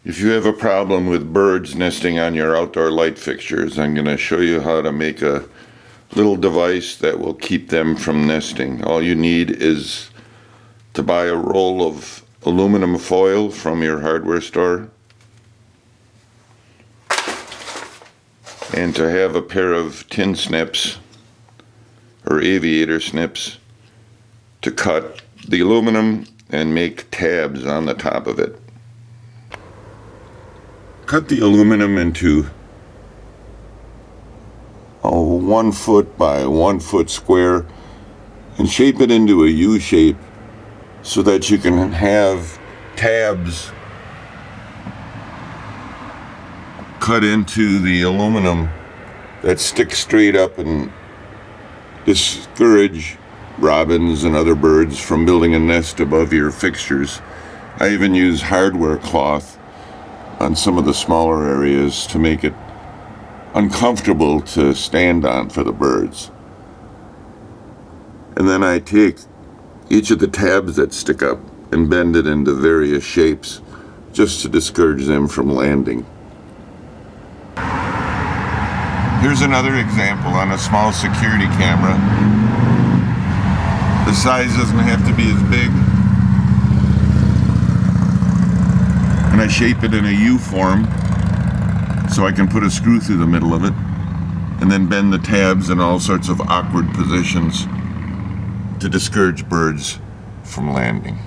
If you have a problem with birds nesting on your outdoor light fixtures, I'm going to show you how to make a little device that will keep them from nesting. All you need is to buy a roll of aluminum foil from your hardware store and to have a pair of tin snips or aviator snips to cut the aluminum and make tabs on the top of it. Cut the aluminum into a 1 foot by 1 foot square and shape it into a U shape so that you can have tabs cut into the aluminum that stick straight up and discourage robins and other birds from building a nest above your fixtures. I even use hardware cloth on some of the smaller areas to make it uncomfortable to stand on for the birds. And then I take each of the tabs that stick up and bend it into various shapes just to discourage them from landing. Here's another example on a small security camera. The size doesn't have to be as big. And I shape it in a U form so I can put a screw through the middle of it and then bend the tabs in all sorts of awkward positions to discourage birds from landing.